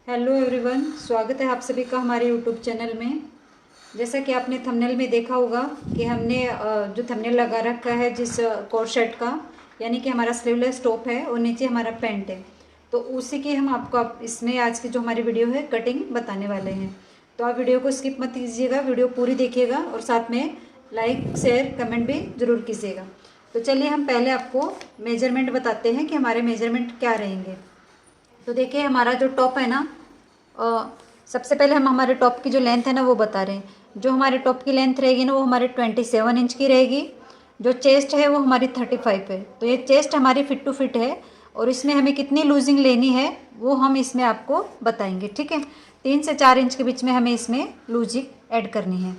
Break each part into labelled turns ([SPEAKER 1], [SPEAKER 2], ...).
[SPEAKER 1] Hello everyone, स्वागत है आप सभी का हमारे यूट्यूब चैनल में। जैसा कि आपने थंबनेल में देखा होगा कि हमने जो थंबनेल लगा रखा है जिस कोट शर्ट का, यानी कि हमारा स्लीवलेस टॉप है और नीचे हमारा पैंट है, तो उसी की हम आपको इसमें आज की जो हमारी वीडियो है कटिंग बताने वाले हैं। तो आप वीडियो को स्किप मत कीजिएगा, वीडियो पूरी देखिएगा और साथ में लाइक शेयर कमेंट भी ज़रूर कीजिएगा। तो चलिए हम पहले आपको मेजरमेंट बताते हैं कि हमारे मेजरमेंट क्या रहेंगे। तो देखिए हमारा जो टॉप है ना, सबसे पहले हम हमारे टॉप की जो लेंथ है ना वो बता रहे हैं। जो हमारे टॉप की लेंथ रहेगी ना वो हमारे 27 इंच की रहेगी। जो चेस्ट है वो हमारी 35 है। तो ये चेस्ट हमारी फिट टू फिट है और इसमें हमें कितनी लूजिंग लेनी है वो हम इसमें आपको बताएंगे, ठीक है। 3 से 4 इंच के बीच में हमें इसमें लूजिंग ऐड करनी है।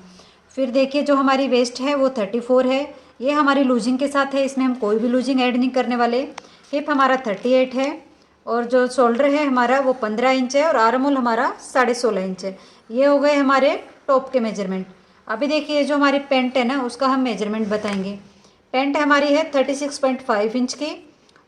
[SPEAKER 1] फिर देखिए जो हमारी वेस्ट है वो 34 है, ये हमारी लूजिंग के साथ है, इसमें हम कोई भी लूजिंग ऐड नहीं करने वाले। हिप हमारा 38 है और जो शोल्डर है हमारा वो 15 इंच है और आर्म होल हमारा 16.5 इंच है। ये हो गए हमारे टॉप के मेजरमेंट। अभी देखिए जो हमारी पैंट है ना उसका हम मेजरमेंट बताएंगे। पैंट हमारी है 36.5 इंच की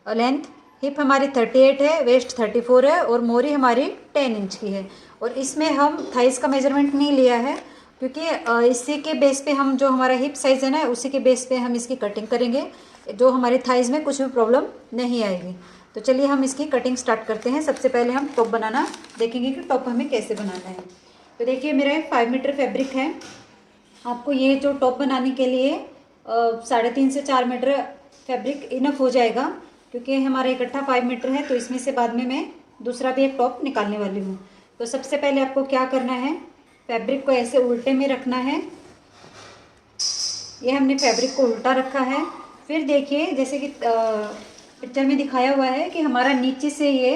[SPEAKER 1] लेंथ, हिप हमारी 38 है, वेस्ट 34 है और मोरी हमारी 10 इंच की है। और इसमें हम थाइस का मेजरमेंट नहीं लिया है क्योंकि इसी के बेस पे हम जो हमारा हिप साइज़ है ना उसी के बेस पे हम इसकी कटिंग करेंगे, जो हमारी थाइस में कुछ भी प्रॉब्लम नहीं आएगी। तो चलिए हम इसकी कटिंग स्टार्ट करते हैं। सबसे पहले हम टॉप बनाना देखेंगे कि टॉप हमें कैसे बनाना है। तो देखिए मेरा 5 मीटर फैब्रिक है। आपको ये जो टॉप बनाने के लिए 3.5 से 4 मीटर फैब्रिक इनफ हो जाएगा, क्योंकि हमारा इकट्ठा 5 मीटर है तो इसमें से बाद में मैं दूसरा भी एक टॉप निकालने वाली हूँ। तो सबसे पहले आपको क्या करना है, फैब्रिक को ऐसे उल्टे में रखना है। ये हमने फैब्रिक को उल्टा रखा है। फिर देखिए जैसे कि पिक्चर में दिखाया हुआ है कि हमारा नीचे से ये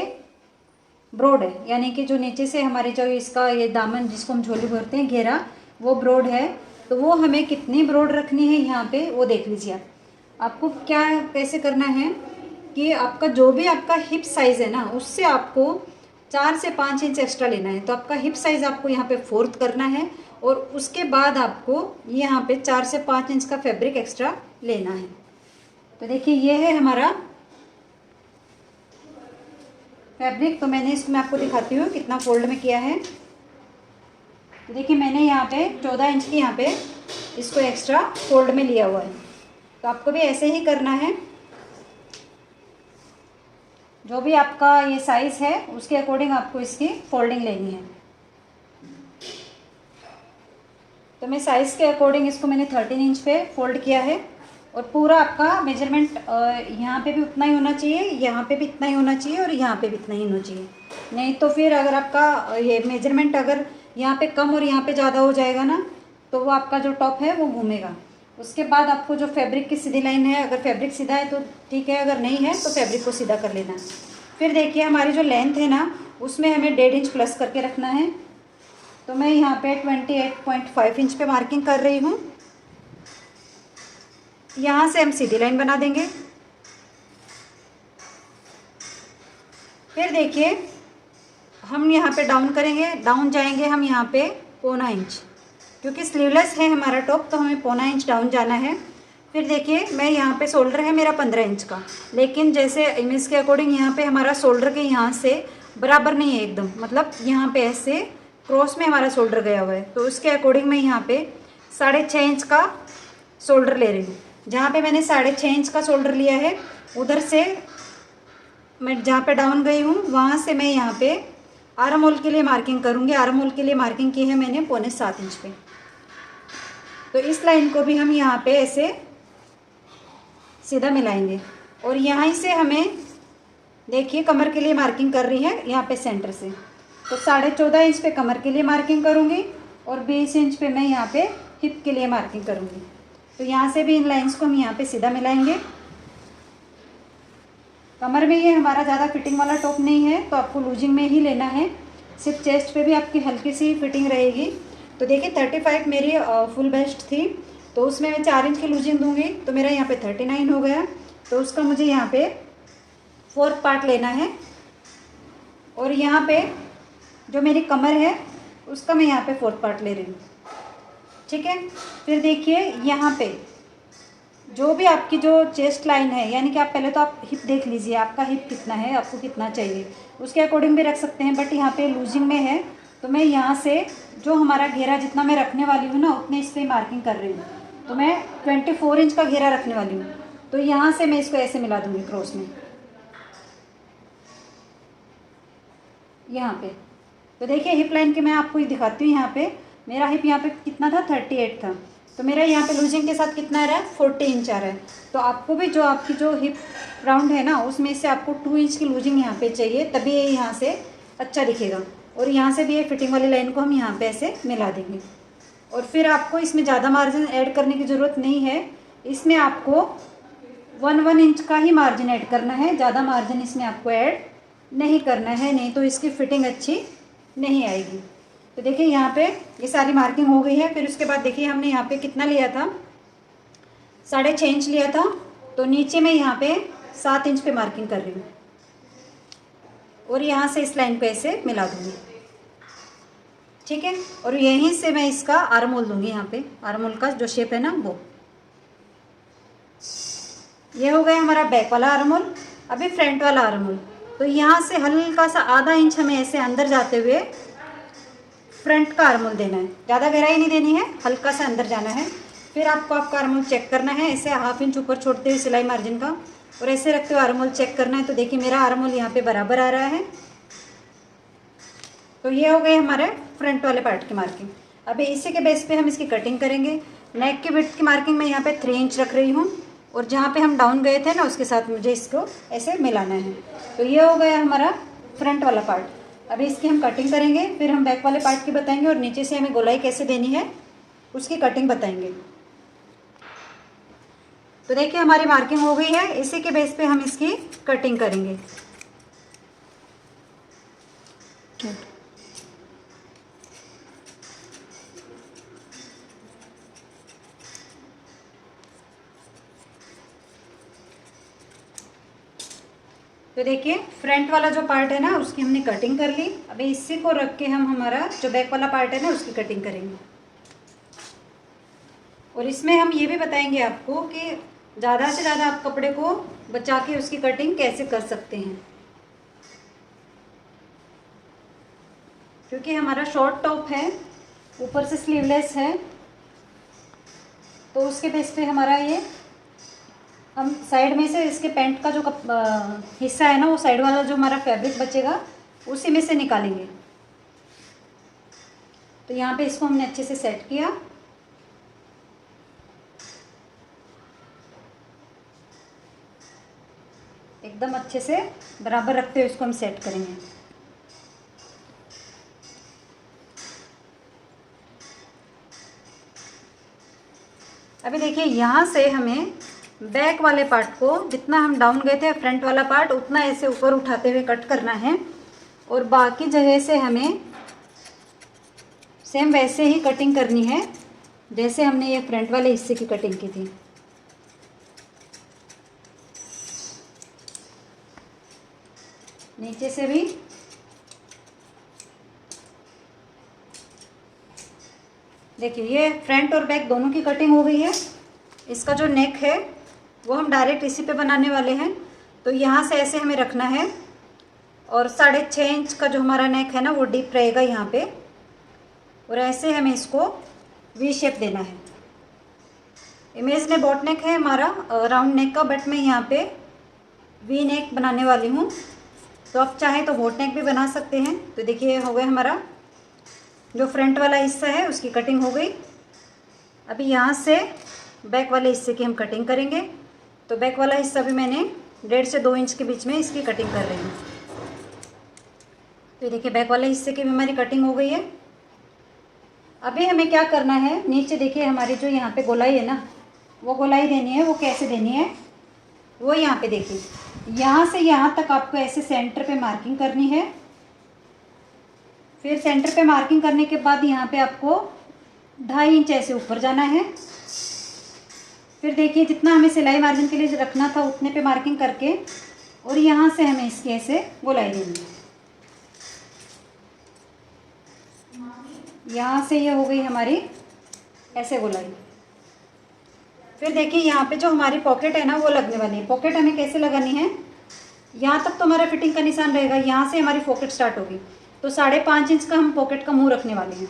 [SPEAKER 1] ब्रॉड है, यानी कि जो नीचे से हमारे जो इसका ये दामन जिसको हम झोली भरते हैं घेरा, वो ब्रॉड है। तो वो हमें कितनी ब्रॉड रखनी है यहाँ पे वो देख लीजिए आप। आपको क्या कैसे करना है कि आपका जो भी आपका हिप साइज़ है ना उससे आपको 4 से 5 इंच एक्स्ट्रा लेना है। तो आपका हिप साइज़ आपको यहाँ पे 4th करना है और उसके बाद आपको यहाँ पे 4 से 5 इंच का फैब्रिक एक्स्ट्रा लेना है। तो देखिए ये है हमारा फैब्रिक। तो मैंने इसमें आपको दिखाती हूँ कितना फोल्ड में किया है। तो देखिए मैंने यहाँ पे 14 इंच की यहाँ पे इसको एक्स्ट्रा फोल्ड में लिया हुआ है। तो आपको भी ऐसे ही करना है, जो भी आपका ये साइज़ है उसके अकॉर्डिंग आपको इसकी फोल्डिंग लेनी है। तो मैं साइज़ के अकॉर्डिंग इसको मैंने 13 इंच पे फोल्ड किया है और पूरा आपका मेजरमेंट यहाँ पे भी उतना ही होना चाहिए, यहाँ पे भी इतना ही होना चाहिए और यहाँ पे भी इतना ही होना चाहिए। नहीं तो फिर अगर आपका ये मेजरमेंट अगर यहाँ पे कम और यहाँ पे ज़्यादा हो जाएगा ना तो वो आपका जो टॉप है वो घूमेगा। उसके बाद आपको जो फैब्रिक की सीधी लाइन है, अगर फैब्रिक सीधा है तो ठीक है, अगर नहीं है तो फैब्रिक को सीधा कर लेना। फिर देखिए हमारी जो लेंथ है ना उसमें हमें 1.5 इंच प्लस करके रखना है। तो मैं यहाँ पे 28.5 इंच पे मार्किंग कर रही हूँ। यहाँ से हम सीधी लाइन बना देंगे। फिर देखिए हम यहाँ पे डाउन करेंगे, डाउन जाएंगे हम यहाँ पे 0.25 इंच, क्योंकि स्लीवलेस है हमारा टॉप तो हमें 0.25 इंच डाउन जाना है। फिर देखिए मैं यहाँ पे शोल्डर है मेरा 15 इंच का, लेकिन जैसे इमेज के अकॉर्डिंग यहाँ पे हमारा शोल्डर के यहाँ से बराबर नहीं है एकदम, मतलब यहाँ पे ऐसे क्रॉस में हमारा शोल्डर गया हुआ है। तो उसके अकॉर्डिंग मैं यहाँ पे 6.5 इंच का शोल्डर ले रही हूँ। जहाँ पे मैंने 6.5 इंच का शोल्डर लिया है उधर से मैं जहाँ पे डाउन गई हूँ वहाँ से मैं यहाँ पे आर्म होल के लिए मार्किंग करूँगी। आर्म होल के लिए मार्किंग की है मैंने 6.25 इंच पे। तो इस लाइन को भी हम यहाँ पे ऐसे सीधा मिलाएंगे और यहाँ से हमें देखिए कमर के लिए मार्किंग कर रही है यहाँ पे सेंटर से। तो 14.5 इंच पे कमर के लिए मार्किंग करूँगी और 20 इंच पे मैं यहाँ पे हिप के लिए मार्किंग करूँगी। तो यहाँ से भी इन लाइंस को हम यहाँ पे सीधा मिलाएंगे। कमर में ये हमारा ज़्यादा फिटिंग वाला टॉप नहीं है तो आपको लूजिंग में ही लेना है, सिर्फ चेस्ट पे भी आपकी हल्की सी फिटिंग रहेगी। तो देखिए 35 मेरी फुल बेस्ट थी तो उसमें मैं 4 इंच की लूजिंग दूंगी तो मेरा यहाँ पे 39 हो गया। तो उसका मुझे यहाँ पे 4th पार्ट लेना है और यहाँ पे जो मेरी कमर है उसका मैं यहाँ पे 4th पार्ट ले रही हूँ, ठीक है। फिर देखिए यहाँ पे जो भी आपकी जो चेस्ट लाइन है, यानी कि आप पहले तो आप हिप देख लीजिए, आपका हिप कितना है, आपको कितना चाहिए, उसके अकॉर्डिंग भी रख सकते हैं। बट यहाँ पे लूजिंग में है तो मैं यहाँ से जो हमारा घेरा जितना मैं रखने वाली हूँ ना, उतने इस पर मार्किंग कर रही हूँ। तो मैं 24 इंच का घेरा रखने वाली हूँ, तो यहाँ से मैं इसको ऐसे मिला दूँगी क्रॉस में यहाँ पे। तो देखिए हिप लाइन के मैं आपको दिखाती हूँ। यहाँ पे मेरा हिप यहाँ पे कितना था, 38 था, तो मेरा यहाँ पे लूजिंग के साथ कितना आ रहा है, 40 इंच आ रहा है। तो आपको भी जो आपकी जो हिप राउंड है ना, उसमें से आपको 2 इंच की लूजिंग यहाँ पे चाहिए, तभी ये यहाँ से अच्छा दिखेगा। और यहाँ से भी ये फिटिंग वाली लाइन को हम यहाँ पे ऐसे मिला देंगे। और फिर आपको इसमें ज़्यादा मार्जिन ऐड करने की ज़रूरत नहीं है, इसमें आपको 1 इंच का ही मार्जिन ऐड करना है, ज़्यादा मार्जिन इसमें आपको ऐड नहीं करना है, नहीं तो इसकी फिटिंग अच्छी नहीं आएगी। तो देखिए यहाँ पे ये सारी मार्किंग हो गई है। फिर उसके बाद देखिए हमने यहाँ पे कितना लिया था, 6.5 इंच लिया था, तो नीचे मैं यहाँ पे 7 इंच पे मार्किंग कर रही हूँ और यहाँ से इस लाइन को ऐसे मिला दूँगी, ठीक है। और यहीं से मैं इसका आर्म होल दूँगी, यहाँ पे आर्म होल का जो शेप है ना वो। ये हो गया हमारा बैक वाला आर्म होल। अभी फ्रंट वाला आर्म होल, तो यहाँ से हल्का सा आधा इंच हमें ऐसे अंदर जाते हुए फ्रंट का आर्म होल देना है, ज़्यादा गहराई नहीं देनी है, हल्का सा अंदर जाना है। फिर आपको आपका आर्म होल चेक करना है, ऐसे 1/2 इंच ऊपर छोड़ते हुए सिलाई मार्जिन का, और ऐसे रखते हुए आर्म होल चेक करना है। तो देखिए मेरा आर्म होल यहाँ पे बराबर आ रहा है। तो ये हो गए हमारे फ्रंट वाले पार्ट की मार्किंग। अभी इसी के बेस पे हम इसकी कटिंग करेंगे। नेक की विड्थ की मार्किंग मैं यहाँ पे 3 इंच रख रही हूँ, और जहाँ पे हम डाउन गए थे ना, उसके साथ मुझे इसको ऐसे मिलाना है। तो ये हो गया हमारा फ्रंट वाला पार्ट। अभी इसकी हम कटिंग करेंगे, फिर हम बैक वाले पार्ट की बताएंगे, और नीचे से हमें गोलाई कैसे देनी है उसकी कटिंग बताएंगे। तो देखिए हमारी मार्किंग हो गई है, इसी के बेस पे हम इसकी कटिंग करेंगे। तो देखिए फ्रंट वाला जो पार्ट है ना, उसकी हमने कटिंग कर ली। अभी इसी को रख के हम हमारा जो बैक वाला पार्ट है ना, उसकी कटिंग करेंगे। और इसमें हम ये भी बताएंगे आपको कि ज़्यादा से ज़्यादा आप कपड़े को बचा के उसकी कटिंग कैसे कर सकते हैं, क्योंकि हमारा शॉर्ट टॉप है, ऊपर से स्लीवलेस है, तो उसके बेस पे हमारा ये हम साइड में से इसके पैंट का जो हिस्सा है ना, वो साइड वाला जो हमारा फैब्रिक बचेगा उसी में से निकालेंगे। तो यहाँ पे इसको हमने अच्छे से सेट किया। एकदम अच्छे से बराबर रखते हुए इसको हम सेट करेंगे। अभी देखिए यहाँ से हमें बैक वाले पार्ट को जितना हम डाउन गए थे फ्रंट वाला पार्ट, उतना ऐसे ऊपर उठाते हुए कट करना है, और बाकी जगह से हमें सेम वैसे ही कटिंग करनी है जैसे हमने ये फ्रंट वाले हिस्से की कटिंग की थी। नीचे से भी देखिए ये फ्रंट और बैक दोनों की कटिंग हो गई है। इसका जो नेक है वो हम डायरेक्ट इसी पे बनाने वाले हैं, तो यहाँ से ऐसे हमें रखना है, और 6.5 इंच का जो हमारा नेक है ना, वो डीप रहेगा यहाँ पे, और ऐसे हमें इसको वी शेप देना है। इमेज में बॉट नेक है हमारा राउंड नेक का, बट मैं यहाँ पे वी नेक बनाने वाली हूँ, तो आप चाहें तो बॉट नेक भी बना सकते हैं। तो देखिए हो गया हमारा जो फ्रंट वाला हिस्सा है उसकी कटिंग हो गई। अभी यहाँ से बैक वाले हिस्से की हम कटिंग करेंगे। तो बैक वाला हिस्सा भी मैंने 1.5 से 2 इंच के बीच में इसकी कटिंग कर रही हूँ। तो देखिए बैक वाले हिस्से की भी हमारी कटिंग हो गई है। अभी हमें क्या करना है, नीचे देखिए हमारी जो यहाँ पे गोलाई है ना, वो गोलाई देनी है। वो कैसे देनी है, वो यहाँ पे देखिए, यहाँ से यहाँ तक आपको ऐसे सेंटर पे मार्किंग करनी है। फिर सेंटर पे मार्किंग करने के बाद यहाँ पे आपको 2.5 इंच ऐसे ऊपर जाना है। फिर देखिए जितना हमें सिलाई मार्जिन के लिए रखना था उतने पे मार्किंग करके, और यहाँ से हमें इसकी ऐसे गोलाई देनी है। यहाँ से ये हो गई हमारी ऐसे गोलाई। फिर देखिए यहाँ पे जो हमारी पॉकेट है ना वो लगने वाली है। पॉकेट हमें कैसे लगानी है, यहाँ तक तो हमारा फिटिंग का निशान रहेगा, यहाँ से हमारी पॉकेट स्टार्ट होगी। तो 5.5 इंच का हम पॉकेट का मुंह रखने वाले हैं।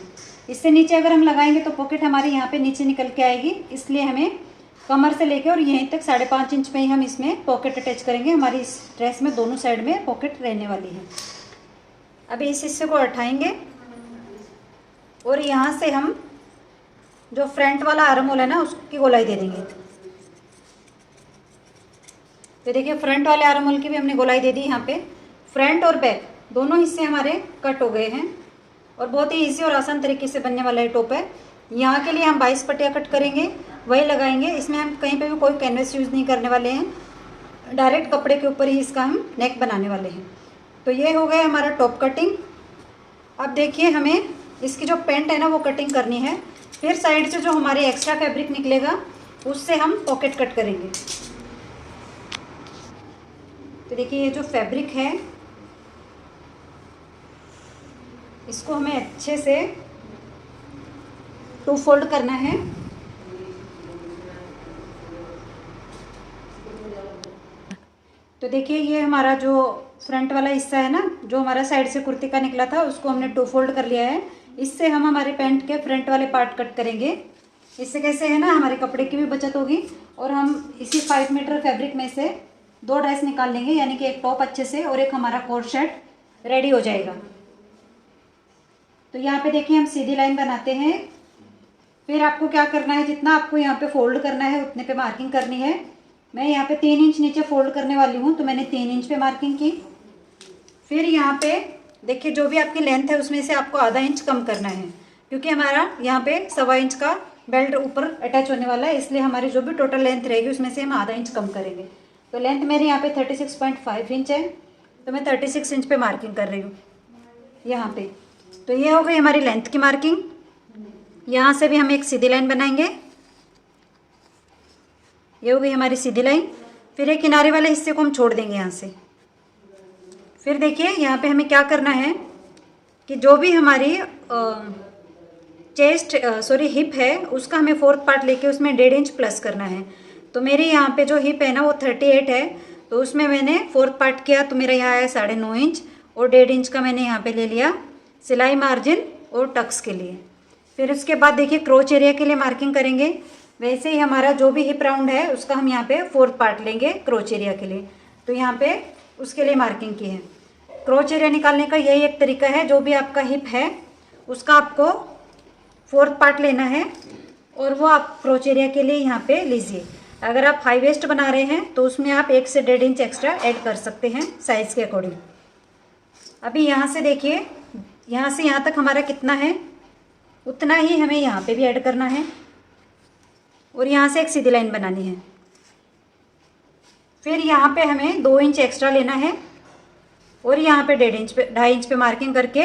[SPEAKER 1] इससे नीचे अगर हम लगाएंगे तो पॉकेट हमारी यहाँ पे नीचे निकल के आएगी, इसलिए हमें कमर से लेके और यहीं तक 5.5 इंच पे ही हम इसमें पॉकेट अटैच करेंगे। हमारी इस ड्रेस में दोनों साइड में पॉकेट रहने वाली है। अभी इस हिस्से को उठाएंगे और यहाँ से हम जो फ्रंट वाला आर्म होल है ना उसकी गोलाई दे देंगे। तो देखिए फ्रंट वाले आर्म होल की भी हमने गोलाई दे दी। यहाँ पे फ्रंट और बैक दोनों हिस्से हमारे कट हो गए हैं और बहुत ही इजी और आसान तरीके से बनने वाला है टॉप है। यहाँ के लिए हम 22 पट्टियाँ कट करेंगे, वही लगाएंगे। इसमें हम कहीं पे भी कोई कैनवस यूज़ नहीं करने वाले हैं, डायरेक्ट कपड़े के ऊपर ही इसका हम नेक बनाने वाले हैं। तो ये हो गया हमारा टॉप कटिंग। अब देखिए हमें इसकी जो पेंट है ना वो कटिंग करनी है। फिर साइड से जो हमारे एक्स्ट्रा फैब्रिक निकलेगा उससे हम पॉकेट कट करेंगे। तो देखिए ये जो फैब्रिक है इसको हमें अच्छे से 2 फोल्ड करना है। तो देखिए ये हमारा जो फ्रंट वाला हिस्सा है ना, जो हमारा साइड से कुर्ती का निकला था, उसको हमने 2 फोल्ड कर लिया है। इससे हम हमारे पैंट के फ्रंट वाले पार्ट कट करेंगे। इससे कैसे है ना, हमारे कपड़े की भी बचत होगी और हम इसी 5 मीटर फैब्रिक में से 2 ड्रेस निकाल लेंगे, यानी कि एक टॉप अच्छे से और एक हमारा कोट शर्ट रेडी हो जाएगा। तो यहाँ पे देखिए हम सीधी लाइन बनाते हैं। फिर आपको क्या करना है, जितना आपको यहाँ पे फोल्ड करना है उतने पे मार्किंग करनी है। मैं यहाँ पे 3 इंच नीचे फोल्ड करने वाली हूँ, तो मैंने 3 इंच पे मार्किंग की। फिर यहाँ पे देखिए जो भी आपकी लेंथ है उसमें से आपको आधा इंच कम करना है, क्योंकि हमारा यहाँ पे 1.25 इंच का बेल्ट ऊपर अटैच होने वाला है, इसलिए हमारी जो भी टोटल लेंथ रहेगी उसमें से हम आधा इंच कम करेंगे। तो लेंथ मेरी यहाँ पे 36.5 इंच है, तो मैं 36 इंच पे मार्किंग कर रही हूँ यहाँ पे। तो ये हो गई हमारी लेंथ की मार्किंग। यहाँ से भी हम एक सीधी लाइन बनाएंगे, ये हो गई हमारी सीधी लाइन। फिर एक किनारे वाले हिस्से को हम छोड़ देंगे यहाँ से। फिर देखिए यहाँ पे हमें क्या करना है कि जो भी हमारी हिप है उसका हमें 4th पार्ट लेके उसमें 1.5 इंच प्लस करना है। तो मेरी यहाँ पे जो हिप है ना वो 38 है, तो उसमें मैंने 4th पार्ट किया तो मेरा यहाँ आया 9.5 इंच और 1.5 इंच का मैंने यहाँ पे ले लिया सिलाई मार्जिन और टक्स के लिए। फिर उसके बाद देखिए क्रोच एरिया के लिए मार्किंग करेंगे। वैसे ही हमारा जो भी हिप राउंड है उसका हम यहाँ पे 4th पार्ट लेंगे क्रोच एरिया के लिए, तो यहाँ पे उसके लिए मार्किंग की है। क्रोच एरिया निकालने का यही एक तरीका है, जो भी आपका हिप है उसका आपको 4th पार्ट लेना है और वो आप क्रोच एरिया के लिए यहाँ पे लीजिए। अगर आप हाई वेस्ट बना रहे हैं तो उसमें आप 1 से 1.5 इंच एक्स्ट्रा ऐड कर सकते हैं साइज़ के अकॉर्डिंग। अभी यहाँ से देखिए यहाँ से यहाँ तक हमारा कितना है उतना ही हमें यहाँ पे भी ऐड करना है और यहाँ से एक सीधी लाइन बनानी है। फिर यहाँ पे हमें 2 इंच एक्स्ट्रा लेना है और यहाँ पे 2.5 इंच पे मार्किंग करके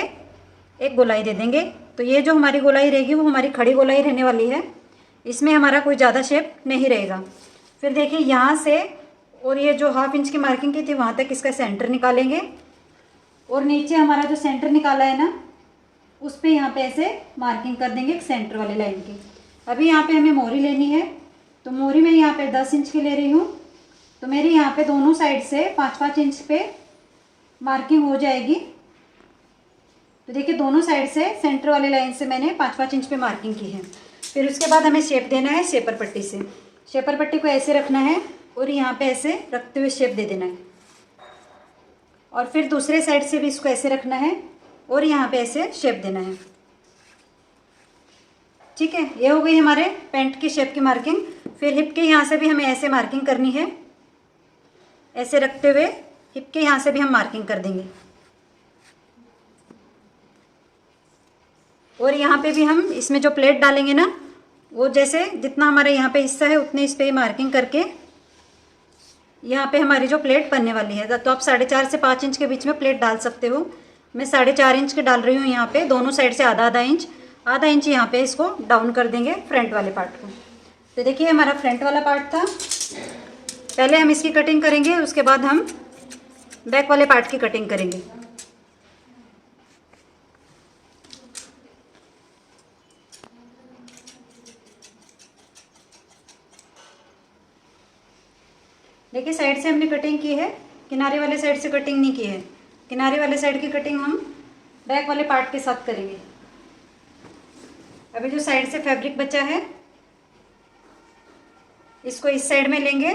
[SPEAKER 1] एक गोलाई दे देंगे। तो ये जो हमारी गोलाई रहेगी वो हमारी खड़ी गोलाई रहने वाली है, इसमें हमारा कोई ज़्यादा शेप नहीं रहेगा। फिर देखिए यहाँ से और ये जो 1/2 इंच की मार्किंग की थी वहाँ तक इसका सेंटर निकालेंगे और नीचे हमारा जो सेंटर निकाला है ना उस पर यहाँ पे ऐसे मार्किंग कर देंगे एक सेंटर वाली लाइन की। अभी यहाँ पे हमें मोहरी लेनी है, तो मोहरी मैं यहाँ पे 10 इंच की ले रही हूँ। तो मेरी यहाँ पे दोनों साइड से 5-5 इंच पे मार्किंग हो जाएगी। तो देखिए दोनों साइड से सेंटर वाली लाइन से मैंने 5-5 इंच पे मार्किंग की है। फिर उसके बाद हमें शेप देना है शेपर पट्टी से। शेपर पट्टी को ऐसे रखना है और यहाँ पे ऐसे रखते हुए शेप दे देना है और फिर दूसरे साइड से भी इसको ऐसे रखना है और यहाँ पे ऐसे शेप देना है। ठीक है, ये हो गई हमारे पैंट की शेप की मार्किंग। फिर हिप के यहाँ से भी हमें ऐसे मार्किंग करनी है, ऐसे रखते हुए हिप के यहाँ से भी हम मार्किंग कर देंगे और यहाँ पे भी हम इसमें जो प्लेट डालेंगे ना वो जैसे जितना हमारे यहाँ पे हिस्सा है उतने इस पे मार्किंग करके यहाँ पे हमारी जो प्लेट बनने वाली है। तो आप 4.5 से 5 इंच के बीच में प्लेट डाल सकते हो। मैं 4.5 इंच के डाल रही हूँ यहाँ पे, दोनों साइड से आधा इंच यहाँ पे इसको डाउन कर देंगे फ्रंट वाले पार्ट को। तो देखिए हमारा फ्रंट वाला पार्ट था, पहले हम इसकी कटिंग करेंगे उसके बाद हम बैक वाले पार्ट की कटिंग करेंगे। देखिए साइड से हमने कटिंग की है, किनारे वाले साइड से कटिंग नहीं की है। किनारे वाले साइड की कटिंग हम बैक वाले पार्ट के साथ करेंगे। अभी जो साइड से फैब्रिक बचा है इसको इस साइड में लेंगे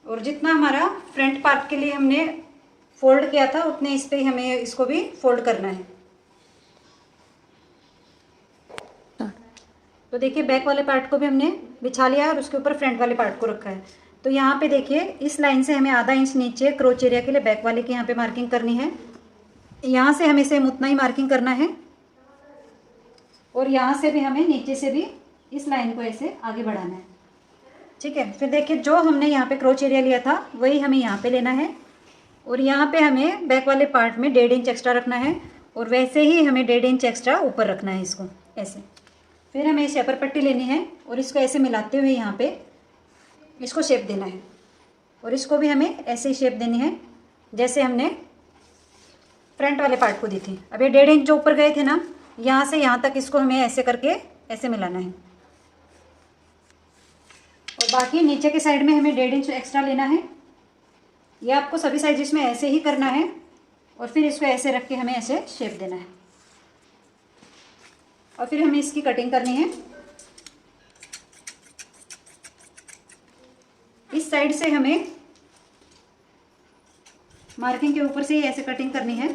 [SPEAKER 1] और जितना हमारा फ्रंट पार्ट के लिए हमने फोल्ड किया था उतने इस पे हमें इसको भी फोल्ड करना है। तो देखिए बैक वाले पार्ट को भी हमने बिछा लिया है और उसके ऊपर फ्रंट वाले पार्ट को रखा है। तो यहाँ पे देखिए इस लाइन से हमें आधा इंच नीचे क्रोच एरिया के लिए बैक वाले की यहाँ पे मार्किंग करनी है। यहाँ से हमें सेम उतना ही मार्किंग करना है और यहाँ से भी हमें नीचे से भी इस लाइन को ऐसे आगे बढ़ाना है। ठीक है, फिर देखिए जो हमने यहाँ पे क्रोच एरिया लिया था वही हमें यहाँ पे लेना है और यहाँ पे हमें बैक वाले पार्ट में 1.5 इंच एक्स्ट्रा रखना है और वैसे ही हमें 1.5 इंच एक्स्ट्रा ऊपर रखना है इसको ऐसे। फिर हमें शेपर पट्टी लेनी है और इसको ऐसे मिलाते हुए यहाँ पे इसको शेप देना है और इसको भी हमें ऐसे ही शेप देनी है जैसे हमने फ्रंट वाले पार्ट को दी थी। अब ये 1.5 इंच जो ऊपर गए थे ना, यहाँ से यहाँ तक इसको हमें ऐसे करके ऐसे मिलाना है और बाकी नीचे के साइड में हमें 1.5 इंच एक्स्ट्रा लेना है। ये आपको सभी साइज़ में ऐसे ही करना है और फिर इसको ऐसे रख के हमें ऐसे शेप देना है और फिर हमें इसकी कटिंग करनी है। इस साइड से हमें मार्किंग के ऊपर से ही ऐसे कटिंग करनी है।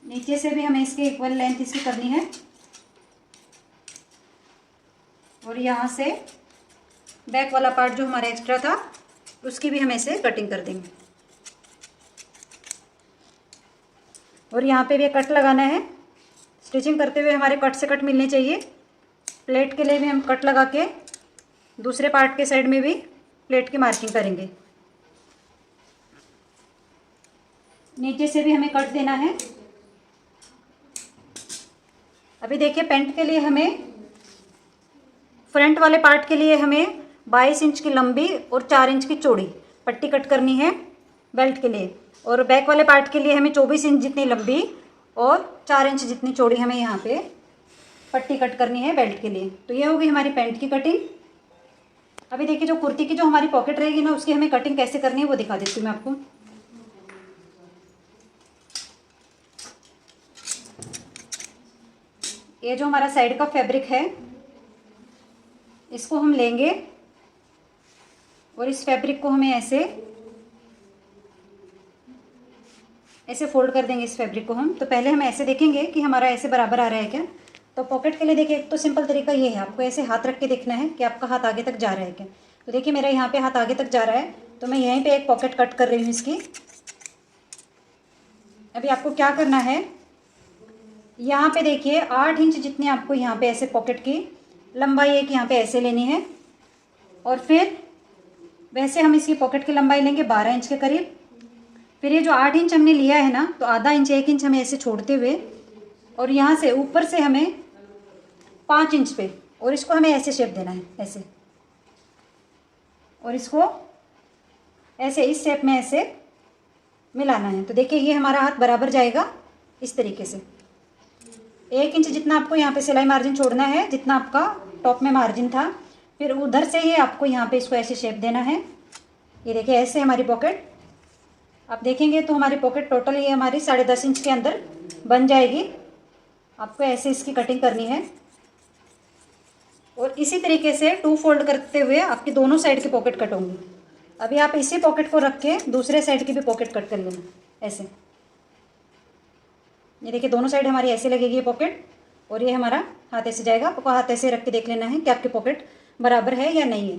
[SPEAKER 1] नीचे से भी हमें इसके इक्वल लेंथ इसकी करनी है और यहाँ से बैक वाला पार्ट जो हमारा एक्स्ट्रा था उसकी भी हम ऐसे कटिंग कर देंगे और यहाँ पे भी कट लगाना है। स्टिचिंग करते हुए हमारे कट से कट मिलने चाहिए। प्लेट के लिए भी हम कट लगा के दूसरे पार्ट के साइड में भी प्लेट की मार्किंग करेंगे। नीचे से भी हमें कट देना है। अभी देखिए पैंट के लिए हमें फ्रंट वाले पार्ट के लिए हमें 22 इंच की लंबी और 4 इंच की चौड़ी पट्टी कट करनी है बेल्ट के लिए और बैक वाले पार्ट के लिए हमें 24 इंच जितनी लंबी और 4 इंच जितनी चौड़ी हमें यहाँ पे पट्टी कट करनी है बेल्ट के लिए। तो ये होगी हमारी पैंट की कटिंग। अभी देखिए जो कुर्ती की जो हमारी पॉकेट रहेगी ना उसकी हमें कटिंग कैसे करनी है वो दिखा देती हूँ मैं आपको। ये जो हमारा साइड का फैब्रिक है इसको हम लेंगे और इस फैब्रिक को हमें ऐसे फोल्ड कर देंगे। इस फैब्रिक को हम तो पहले हम ऐसे देखेंगे कि हमारा ऐसे बराबर आ रहा है क्या। तो पॉकेट के लिए देखिए एक तो सिंपल तरीका ये है, आपको ऐसे हाथ रख के देखना है कि आपका हाथ आगे तक जा रहा है क्या। तो देखिए मेरा यहाँ पे हाथ आगे तक जा रहा है तो मैं यहीं पे एक पॉकेट कट कर रही हूँ इसकी। अभी आपको क्या करना है, यहाँ पे देखिए 8 इंच जितनी आपको यहाँ पे ऐसे पॉकेट की लंबाई एक यहाँ पे ऐसे लेनी है और फिर वैसे हम इसकी पॉकेट की लंबाई लेंगे 12 इंच के करीब। फिर ये जो 8 इंच हमने लिया है ना तो आधा इंच 1 इंच हमें ऐसे छोड़ते हुए और यहाँ से ऊपर से हमें 5 इंच पे और इसको हमें ऐसे शेप देना है ऐसे और इसको ऐसे इस शेप में ऐसे मिलाना है। तो देखिए ये हमारा हाथ बराबर जाएगा इस तरीके से। 1 इंच जितना आपको यहाँ पे सिलाई मार्जिन छोड़ना है जितना आपका टॉप में मार्जिन था, फिर उधर से ही आपको यहाँ पे इसको ऐसे शेप देना है। ये देखिए ऐसे हमारी पॉकेट आप देखेंगे तो हमारी पॉकेट टोटल ये हमारी 10.5 इंच के अंदर बन जाएगी। आपको ऐसे इसकी कटिंग करनी है और इसी तरीके से 2 फोल्ड करते हुए आपकी दोनों साइड की पॉकेट कट होंगी। अभी आप इसी पॉकेट को रख के दूसरे साइड की भी पॉकेट कट कर लेना ऐसे। ये देखिए दोनों साइड हमारी ऐसे लगेगी ये पॉकेट और ये हमारा हाथ ऐसे जाएगा। आपको हाथ ऐसे रख के देख लेना है कि आपकी पॉकेट बराबर है या नहीं है।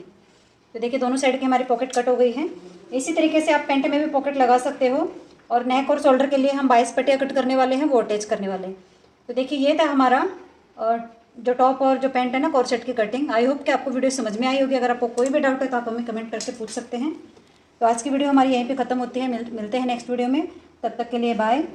[SPEAKER 1] तो देखिए दोनों साइड की हमारी पॉकेट कट हो गई है। इसी तरीके से आप पैंट में भी पॉकेट लगा सकते हो और नेक और शोल्डर के लिए हम 22 पट्टियाँ कट करने वाले हैं, वो अटैच करने वाले हैं। तो देखिए ये था हमारा जो टॉप और जो पैंट है ना कोट सेट की कटिंग। आई होप कि आपको वीडियो समझ में आई होगी। अगर आपको कोई भी डाउट है तो आप हमें कमेंट करके पूछ सकते हैं। तो आज की वीडियो हमारी यहीं पे ख़त्म होती है। मिलते हैं नेक्स्ट वीडियो में। तब तक के लिए बाय।